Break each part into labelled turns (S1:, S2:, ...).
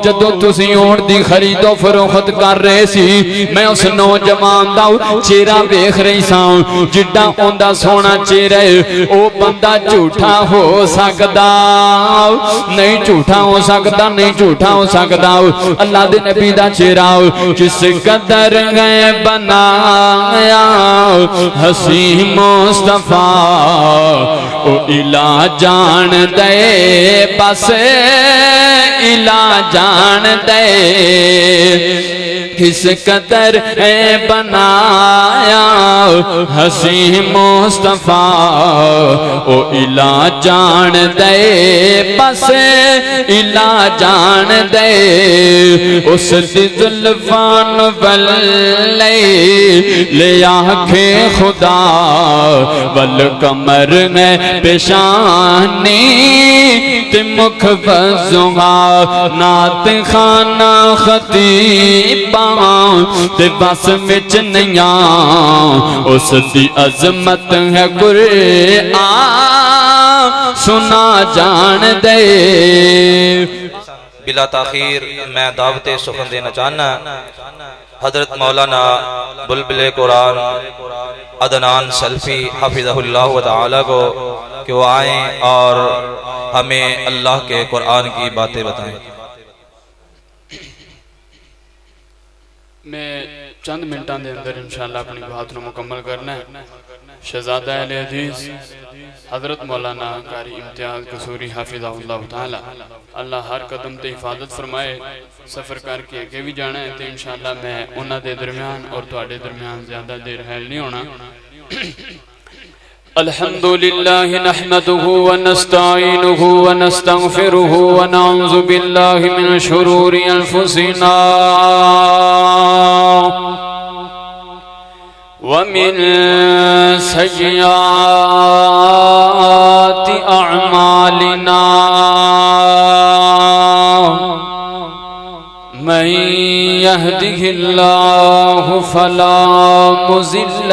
S1: जदों तुसी ऊंट दी खरीदो फरोख्त कर रहे सी, मैं उस नौजवान दा चेहरा वेख रही सां। जिड्डा उंदा सोहना चेहरा है, ओ बंदा झूठा हो सकदा नहीं, झूठा हो सकदा नहीं, झूठा हो सकदा। अल्लाह दे नबी दा चेहरा जिस कदर गए बनाया हसी मुस्तफा, ओ इला जान दे बस इला जान दे किस कदर है बनाया हसी मुस्तफा, ओ इला जान दे बस इला जान दे। उस जुल्फान वल्ले ले आखे खुदा वल कमर में पेशानी ते मुख बजुगा नात खाना खतीबा ते बस विच नैया उस दी अजमत है कुरआन सुना जान दे।
S2: बिला ताखीर मैं दावते सुखन देना चाहना हजरत मौलाना बुलबुल कुरान अदनान सल्फी हफिज़हुल्लाह व तआला को कि वो आए और हमें अल्लाह के कुरान की बातें बताएं।
S1: मैं चंद मिनटों के अंदर इंशाअल्लाह अपनी बात को मुकम्मल करना है। शहजादा अहले हदीस हजरत मौलाना कारी इम्तियाज कसूरी हाफिज़हुल्लाह ताला अल्लाह हर कदम ते हिफाजत फरमाए। सफ़र करके अगे भी जाना है तो इंशाअल्लाह मैं उन्हां दे दरम्यान और तुहाडे दरम्यान ज़्यादा देर हैल नहीं होना। अल्हम्दुलिल्लाह नहमदुहु व नस्तईनुहु व नस्तगफिरुहु व नऊज़ु बिल्लाहि मिन शुरूरि अनफुसिना व मिन सय्यिआति अअमालिना। मन यहदिहिल्लाहु फला मुज़िल्ल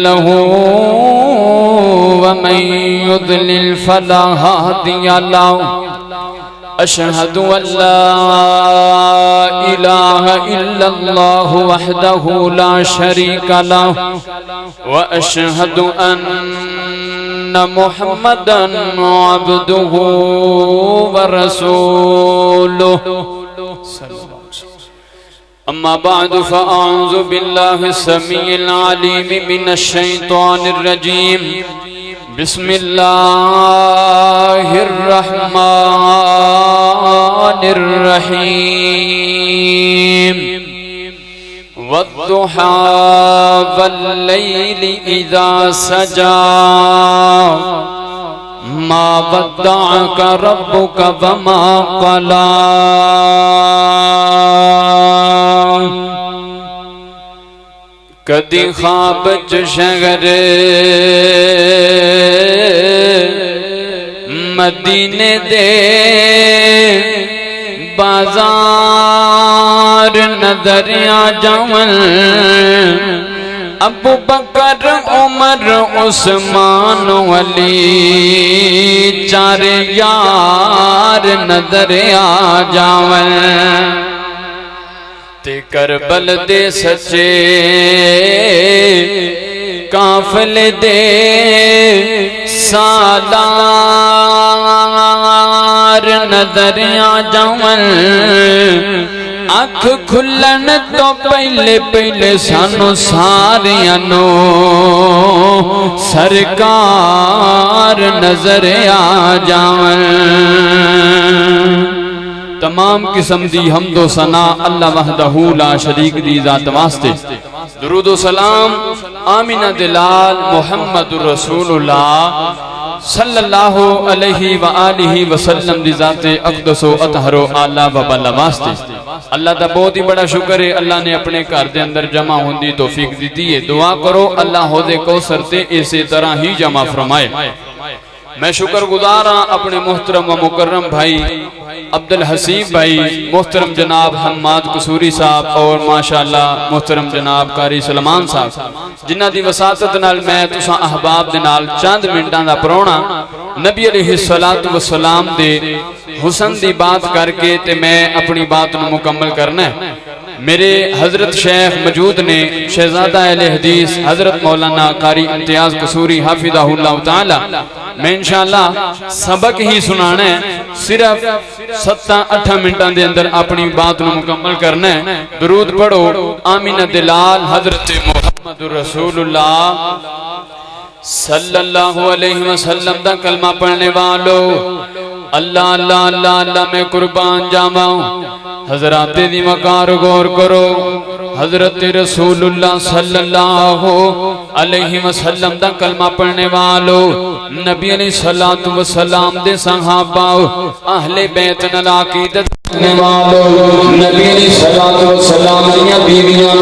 S1: लहु व मन युद्लिल फला हादिय लहु। अशहदु अल्ला इलाहा इल्लल्लाहु वहदहु ला शरीका लहु व अशहदु अन्ना मुहम्मदन अब्दुहु व रसूलुहु। अम्मा बादु फ़अऊज़ु बिल्लाहि समीइल अलीम मिनश शैतानिर रजीम। बिस्मिल्लाहिर रहमानिर रहीम। वद्दुहा वल्लैलि इज़ा सजा मा वद्दअका रब्बुका वमा क़ला। कदी ख्वाब च शहर मदीने दे बाजार नजर आ जावन। अबू बकर उमर उस्मान अली चार यार नजर आ जावन। ते करबल दे सच्चे काफले दे सालार नजर आ जावन। अख खुलन तो पहले पहले सानू सारियां नो सरकार नजर आ जावन। तमाम किस्म दी हमदो सना अल्लाह वहदहू ला शरीक दी जात वास्ते। दुरूद व सलाम आमिना दिलाल मुहम्मदुर रसूलुल्लाह सल्लल्लाहु अलैहि व आलिहि वसल्लम दी जाते अक़दस व अतहर व आला व बला वास्ते। अल्लाह दा बहुत ही बड़ा शुक्र है, अल्लाह ने अपने घर दे अंदर जमा होने दी तौफीक दी है। दुआ करो अल्लाह होदे कौसर ते इसी तरह ही जमा फरमाए। मैं शुक्रगुजार हाँ अपने मोहतरम व मुकर्रम भाई अब्दुल हसीब भाई, मोहतरम जनाब हम्माद कसूरी साहब और माशाअल्लाह मोहतरम जनाब कारी सलमान साहब, जिन्हां दी वसातत नाल मैं तुसां अहबाब दे नाल चंद मिनटां दा परौणा नबी अलैहिस्सलातु वस्सलाम दे हुसन दी बात करके ते मैं अपनी बात नूं मुकम्मल करना है। मेरे हजरत शेख मौजूद ने शहजादा अहले हदीस हजरत मौलाना कारी इम्तियाज कसूरी हाफिज़हुल्लाह ताला। मैं इंशाअल्लाह सबक ही सुनाना है, सिर्फ 7-8 मिनटां दे अंदर अपनी बात नूं मुकम्मल करना है। दुरूद पढ़ो आमीना दिलाल हजरत मुहम्मदुर रसूलुल्लाह सल्लल्लाहु अलैहि वसल्लम दा कलमा पढ़ने वालों, अल्लाह अल्लाह अल्लाह अल्लाह मैं कुर्बान जावा। हजरात दी वकार गौर करो, हजरत रसूलुल्लाह सल्लल्लाहु अलैहि वसल्लम दा कलमा पढ़ने वालों, नबी अलैहिस्सलातु वस्सलाम दे सहाबा अहले बैत नाल अकीदत रखने वालों, नबी अलैहिस्सलातु वस्सलाम दी बीवियां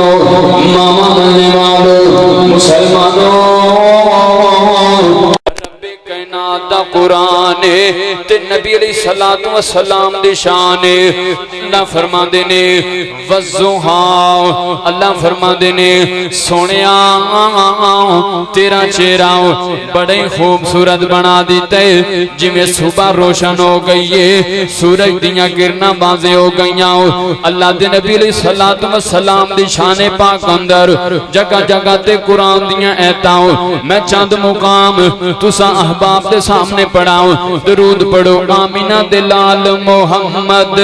S1: मामा बनने वालों, मुसलमानों कुरान ते नबी अलैहिस्सलातु वस्सलाम दी शान। अल्लाह फरमांदे ने वज़्ज़ुहा, अल्लाह फरमांदे ने सोनिया तेरा चेहरा बड़े खूबसूरत बना दिता है, जिवें सुबह रोशन हो गई है, सूरज दियां किरणां वाज़े हो गईयां। अल्लाह दे नबी अलैहिस्सलातु वस्सलाम दी शान पाक अंदर जगह जगह ते कुरान दियां आयतां मैं चंद मुकाम तुसा अहबाब दे सामने पढ़ाओ। दरूद पढ़ो आमीना दे लाल मोहम्मद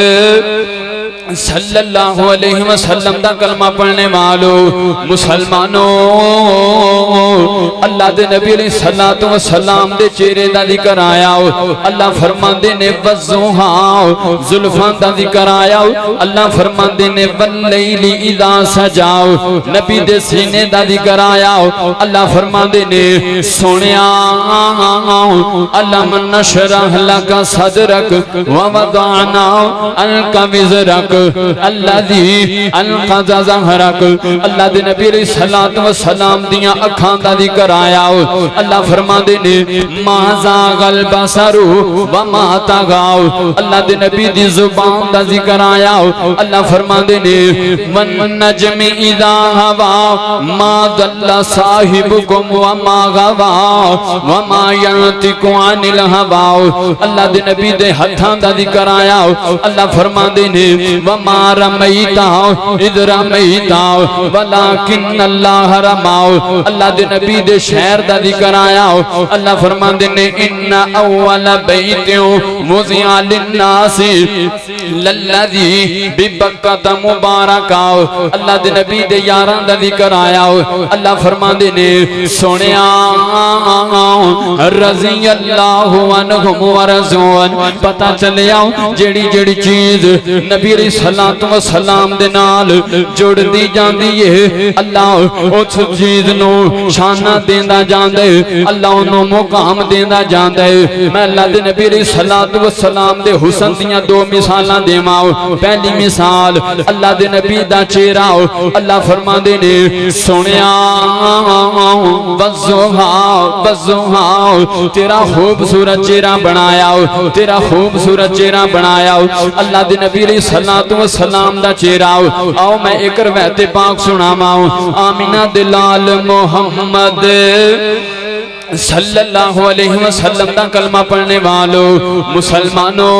S1: सल्लल्लाहु अलैहि वसल्लम दा कलमा पढ़ने वालों, मुसलमानों अल्लाह दे नबी अलैहिस्सलातु वस्सलाम दे चेहरे दा जिक्र आया। अल्लाह फरमांदे ने वज़्ज़ुहा जुल्फां दा जिक्र आया। अल्लाह फरमांदे ने वल्लैली इज़ा सजा नबी दे सीने दा जिक्र आया। अल्लाह फरमांदे ने सोनिया अल्लाह नशरह लका सदरक व वदअना अलका विज़रक अल्लाजी अलक़ज़ा ज़हरक। अल्लाह दे नबी अलैहिस्सलातु वस्सलाम दियां अखां दा जिक्र आया। अल्लाह फरमांदे ने मा ज़ागल बसरु व मा तग़ाव। अल्लाह दे नबी दी ज़ुबान दा जिक्र आया। अल्लाह फरमांदे ने वन नजमि इज़ा हवा मा दल्ला साहिबुकुम व मा गवा व मा यंतिकु अनिल हवा। अल्लाह दे नबी दे हत्थां दा जिक्र आया। अल्लाह फरमांदे ने वमा रमैता इज़ रमैता वलाकिन अल्लाह रमाओ। अल्लाह दे नबी दे शहर दा जिक्र आया। अल्लाह फरमांदे ने इन्ना अव्वल बैतिन वुज़िअ लिन्नासी लल्लज़ी बिबक्कता मुबारका। अल्लाह दे नबी दे यारां दा जिक्र आया। अल्लाह फरमांदे ने सोनिया रज़ियल्लाहु अन्हुम व रज़ुअन। पता चलिया जेड़ी जेड़ी चीज नबी अलैहिस्सलातु वस्सलाम दे नाल जुड़दी जांदी है, अल्लाह उस चीज नूं शाना देंदा जांदा है, अल्लाह उन्हों मुकाम देंदा जांदा है। मैं अल्लाह दे नबी अलैहिस्सलातु वस्सलाम दे हुसन दियां दो मिसालां देवां। पहली मिसाल अल्लाह दे नबी दा चेहरा। अल्लाह फरमांदे ने सोनिया वज़्ज़ुहा वज़्ज़ुहा तेरा खूबसूरत चेहरा बनाया, तेरा खूबसूरत चेहरा बनाया। अल्लाह दे नबी अलैहिस्सलातु वस्सलाम दा चेहरा। आओ मैं एक रवायत पाक सुनावां। आमीना दे लाल मोहम्मद सल्लल्लाहु अलैहि वसल्लम दा कलमा पढ़ने वालों, मुसलमानों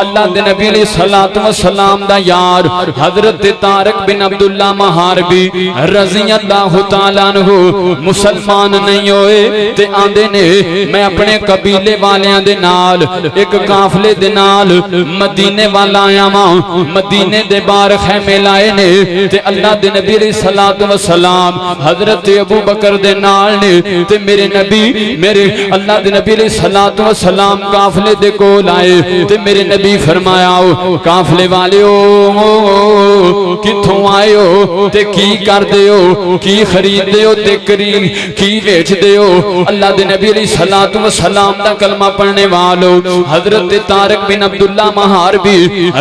S1: अल्लाह दे नबी अलैहिस्सलातु वस्सलाम दा यार हजरत तारिक बिन अब्दुल्ला महारबी रज़ियल्लाहु ताला अन्हु मुसलमान नहीं होए ते आंदे ने मैं अपने कबीले वालियां दे नाल एक काफले दे नाल मदीने वाला आया वां। मदीने दे बाहर खैमे लाए ने ते अल्लाह दे नबी अलैहिस्सलातु वस्सलाम हजरत अबू बकर दे नाल ते मेरे नबी मेरे अल्लाह दे नबी अलैहिस्सलातु वस्सलाम काफले दे कोल आए ते मेरे नबी फरमाया काफले वालिओ किथों आए हो ते की करदे हो, की खरीददे हो ते की बेचदे हो। अल्लाह दे नबी अलैहिस्सलातु वस्सलाम दा कलमा पढ़ने वालों हजरत तारिक बिन अब्दुल्ला महारबी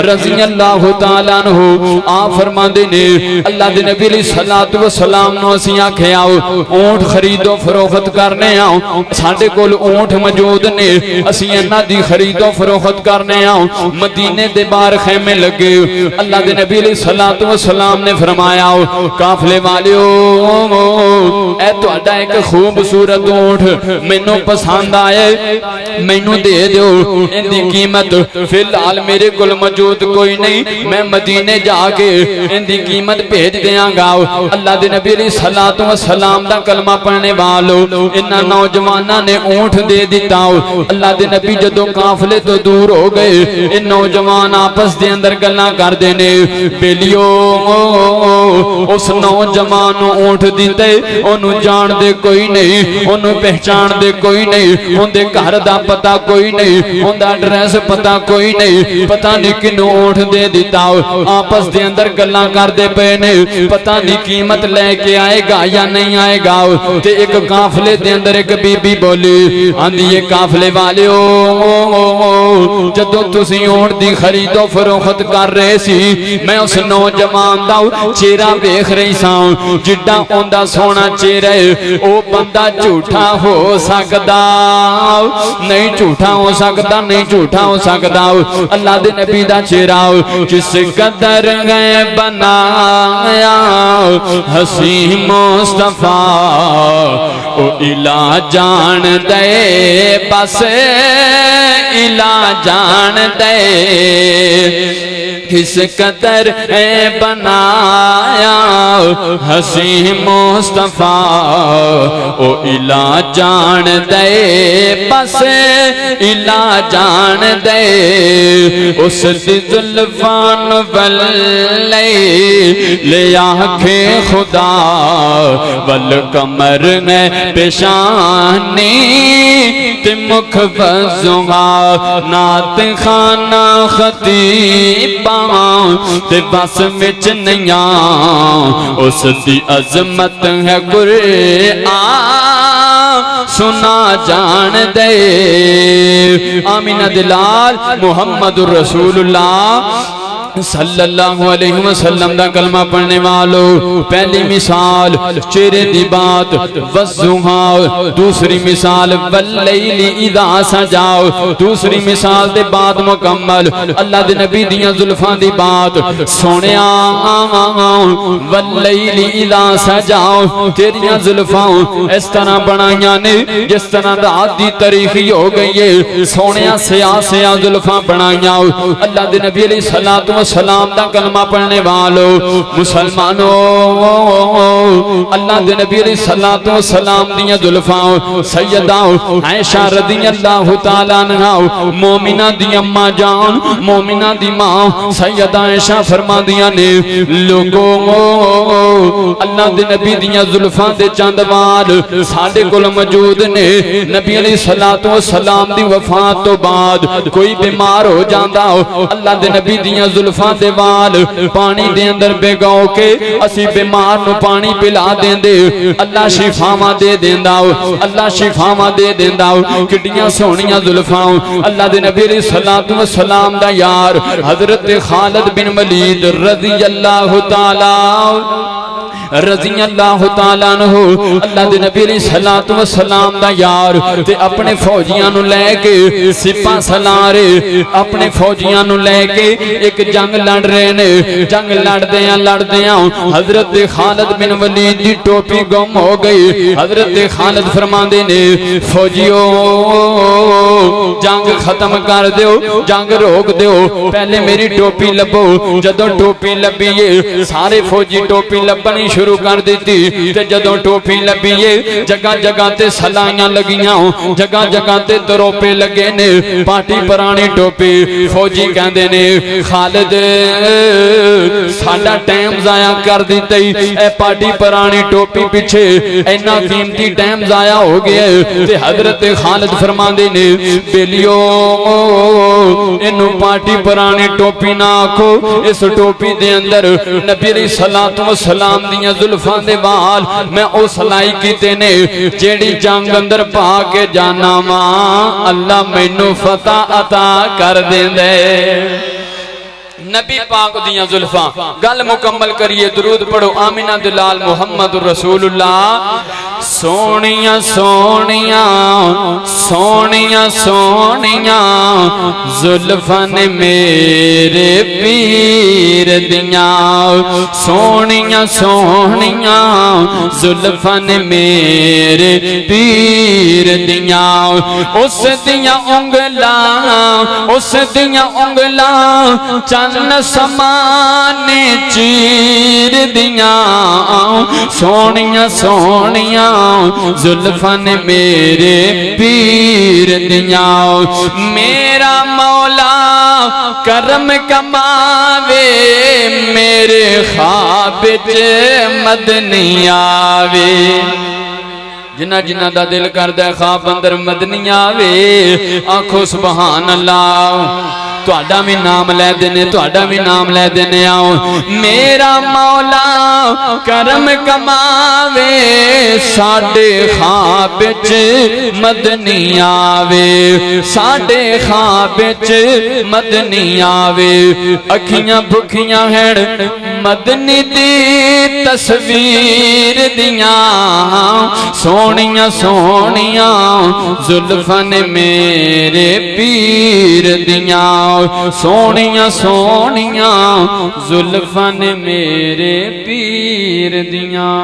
S1: रज़ियल्लाहु ताला अन्हु आप फरमांदे ने अल्लाह दे नबी अलैहिस्सलातु वस्सलाम नु असीं आखिया ऊंट खरीदो खरीदो फरोख्त करने आओ, साडे कोल ऊंट मौजूद ने, असी इन्हां दी खरीदो फरोख्त करने आओ। मदीने दे बाहर खैमे लगे। अल्लाह दे नबी अलैहिस्सलातु वस्सलाम ने फरमाया, काफले वालियो, ए तुहाडा एक खूबसूरत ऊंट मैनू पसंद आए, मैनू दे दो, इनकी कीमत फिलहाल मेरे कोल मौजूद कोई नहीं, मैं मदीने जाके इनकी कीमत भेज देंगा। अल्लाह दे नबी अलैहिस्सलातु वस्सलाम दा कलमा पढ़ने वालों इन्हां नौजवानां ने ऊंट दे दिता। अल्लाह दे नबी जदों काफले तो दूर हो गए, इन नौजवान आपस दे अंदर गल्लां करदे ने, बेलियो उस नौजवान नूं ऊंट दिते, ओनू जानदे कोई नहीं, ओनू पहचानदे कोई नहीं, उनके घर दा पता कोई नहीं, उनका एड्रैस पता कोई नहीं, पता नहीं किनू ऊंट दे दिता। आपस दे अंदर गल्लां करदे पे ने, पता नहीं कीमत लेके आएगा या नहीं आएगा। ते एक काफले दे अंदर एक बीबी बोली, आंदी ये काफले वालियो, जदों तुसी ऊंट दी खरीदो फरोख्त कर रहे सी, मैं उस नौजवान दा चेहरा वेख रही सा, जिड्डा उनदा सोहना चेहरा है, ओ बंदा झूठा हो सकदा नहीं, झूठा हो सकदा नहीं, झूठा हो सकदा। अल्लाह दे नबी दा चेहरा जिस कदर है बनाया हसी मुस्तफा, ओ इला जान दे, बस इला जान दे, किस कदर है बनाया हसी मुस्तफा, ओ इला जान दे, बस इला जान दे। उस दी जुल्फान वल्ले ले आखे खुदा, वल कमर ने पेशानी ते मुख वजुहा, नात खाना खतीबा ते बस विच नैया, उस दी अजमत है कुरआन सुना जान दे। आमीना दिलाल मुहम्मदुर रसूलुल्लाह सल्लल्लाहु अलैहि वसल्लम दा कलमा पढ़ने वालों, पहली मिसाल चेहरे दी बात वज़ुहा, दूसरी मिसाल वल्लैली इज़ा सजाओ, दूसरी मिसाल दे बाद मुकम्मल अल्लाह दे नबी दियां जुल्फां दी बात, सोनिया वल्लैली इज़ा सजाओ, तेरियां जुल्फां इस तरह बनाइयां ने जिस तरह रात दी तारीखी हो गई है, सोनिया सिया सिया जुल्फां बनाइयां। अल्लाह दे नबी अलैहिस्सलातु सलाम दा कलमा पढ़ने वालों मुसलमानों, अल्लाह दे नबी अलैहिस्सलातु सलाम दियां जुल्फां सैयदा आयशा रज़ियल्लाहु ताला अन्हा, मोमिना दी अम्मा जान, मोमिना दी मां सैयदा आयशा फरमादियां ने, लोगों अल्लाह दे नबी दियां जुल्फां दे चंद वाल साडे कोल मौजूद ने। नबी अलैहिस्सलातु सलाम दी वफात तो बाद कोई बीमार हो जांदा, अल्लाह दे नबी दियां जुल्फां दे वाल पानी दे अंदर भिगो के असी बीमार नूं पानी पिला देंदे, अल्लाह शिफावां दे देंदा, अल्लाह शिफावां दे देंदा। किड्डियां सोहणियां जुल्फां अल्लाह दे नबी अलैहिस्सलातु वस्सलाम दा यार हजरत खालिद बिन वलीद रज़ियल्लाहु ताला रज़ियल्लाहु ताला अन्हु, अल्लाह दे नबी अलैहिस्सलातु वस्सलाम दा यार ते अपने फौजियां नूं लेके सिपा सलारे अपने फौजियां नूं लेके एक जंग लड़ रहे ने। जंग लड़दियां हजरत खालिद बिन वलीद दी टोपी गुम हो गई। हजरत खालिद फरमांदे ने, फौजियों जंग खत्म कर दो, जंग रोक दो, पहले मेरी टोपी लभो। जदों टोपी लभी है सारे फौजी टोपी लभनी शुरू कर दी ते जदों टोपी लभी है जगह जगह ते सलाइयां लगियां, जगह जगह ते तरोपे लगे ने, पाटी पुरानी टोपी। फौजी कहंदे ने, खालिद साडा टाइम जाया कर दिता, ए पाटी पुरानी टोपी पिछे इन्ना कीमती टाइम जाया हो गया। ते हजरत खालिद फरमांदे ने, बेलियो इनू पाटी पुरानी टोपी ना आखो, इस टोपी दे अंदर नबी अलैहिस्सलातु वस्सलाम दियां जुल्फां दे वाल मैं ओ सलाई कीते ने, जेड़ी जंग अंदर पा के जाना वा अल्लाह मैनू फतह अता कर देंदे। नबी पाक दियां जुल्फां। गल मुकम्मल करिए, दुरूद पढ़ो। आमिना दिलाल मुहम्मदुर रसूलुल्लाह सोनिया सोनिया सोनिया सोनिया जुल्फन मेरे पीर दिया, सोनिया सोनिया जुल्फन मेरे पीर दिया, उस दिया उंगला उस दिया उंगला चन्न समाने चीर दिया, सोनिया सोनिया जुल्फन मेरे पीर दिया। मेरा मौला करम कमावे मेरे ख्वाब च मदनी आवे, जिन्ना जिन्ना दा दिल करदा ख्वाब अंदर मदनी आवे, आखो सुभान अल्लाह। तुहाडा भी नाम लै देने, तुहाडा भी नाम लै देने। आओ मेरा मौला करम कमावे साडे ख्वाब च मदनी आवे, साडे ख्वाब च मदनी आवे। अखियां भुखियां हैं मदनी दी तस्वीर दियां, सोनिया सोनिया जुल्फन मेरे पीर दियां, सोनिया सोनिया जुल्फन मेरे पीर दियां।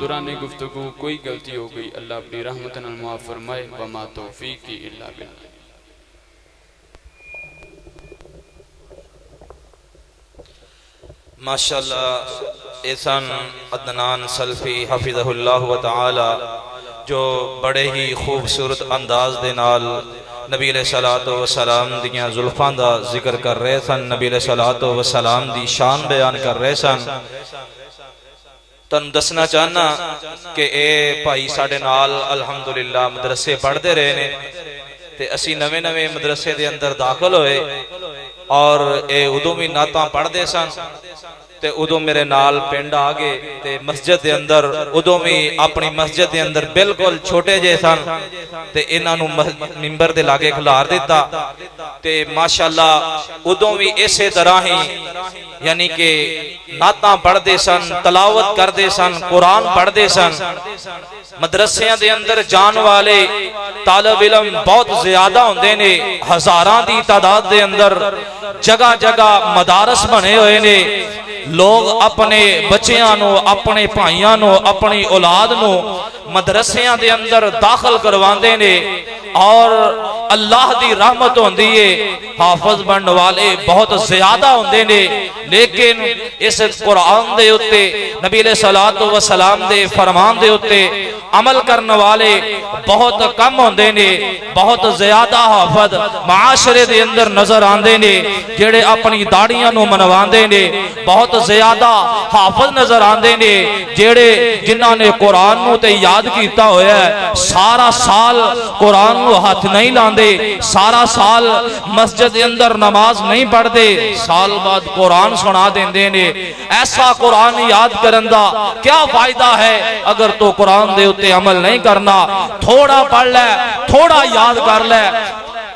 S1: दुराने गुफ्तगू कोई गलती हो गई अल्लाह अपनी रहमत नाल माफ फरमाए। वमा तौफीकी इल्ला बिल्लाह।
S2: माशाअल्लाह एहसान अदनान सल्फी हफिज़हुल्लाह व तआला जो बड़े ही खूबसूरत अंदाज दे नाल नबी अलैहिस्सलातु व सलाम दियां जुल्फां दा जिक्र कर रहे सन, नबी अलैहिस्सलातु व सलाम दी शान बयान कर रहे सन। तुहानू दसना चाहना कि ए भाई साडे नाल अल्हम्दुलिल्लाह मदरसे पढ़ते रहे ने ते असी नवे नवे मदरसे दे अंदर दाखिल होए और ए उदों भी नातां पढ़ते सन ते उदों मेरे नाल पिंड आ गए ते मस्जिद दे अंदर उदों भी अपनी मस्जिद दे अंदर बिल्कुल छोटे जे सन ते इन्हां नू मिंबर दे लागे खिलार दिता ते माशाअल्लाह उदों भी इसे तरह ही यानी कि नातां पढ़ते सन, तलावत करते सन, कुरान पढ़ते सन। मदरसियां दे अंदर जान वाले तालिब इल्म बहुत ज्यादा होंदे ने, हजारां दी तादाद दे अंदर जगह जगह मदारस बने हुए ने। लोग अपने बच्चियां नू, अपने भाइयां नू, अपनी औलाद नू मदरसियां दे अंदर दाखिल करवांदे ने और अल्लाह दी रहमत होंदी है। हाफिज बनने वाले बहुत ज्यादा होंदे ने, लेकिन इस कुरान दे उत्ते नबी अलैहिस्सलातु व सलाम दे फरमान दे उत्ते अमल करने वाले बहुत कम होंदे ने। बहुत ज्यादा हाफिज माशरे दे अंदर नजर आंदे ने जेड़े अपनी दाड़ियां नू मनवांदे ने, बहुत ज्यादा हाफिज नजर आंदे ने जेड़े जिन्हां ने कुरान नू ते याद कीता होया है, सारा साल कुरान नू हाथ नहीं लांदे, सारा साल मस्जिद दे अंदर नमाज नहीं पढ़ते, साल बाद कुरान सुना देंदे ने। ऐसा कुरान याद करन दा क्या फायदा है अगर तो कुरान दे उत्ते अमल नहीं करना। थोड़ा पढ़ ले, थोड़ा याद कर ले,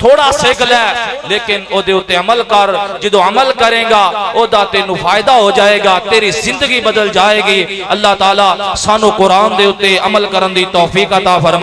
S2: थोड़ा सीख ले, लेकिन ओदे उत्ते अमल कर। जो अमल करेगा ओदा तेनू फायदा हो जाएगा, तेरी जिंदगी बदल जाएगी। अल्लाह ताला सानू कुरान दे उत्ते अमल करन दी तौफीक अता फरमा।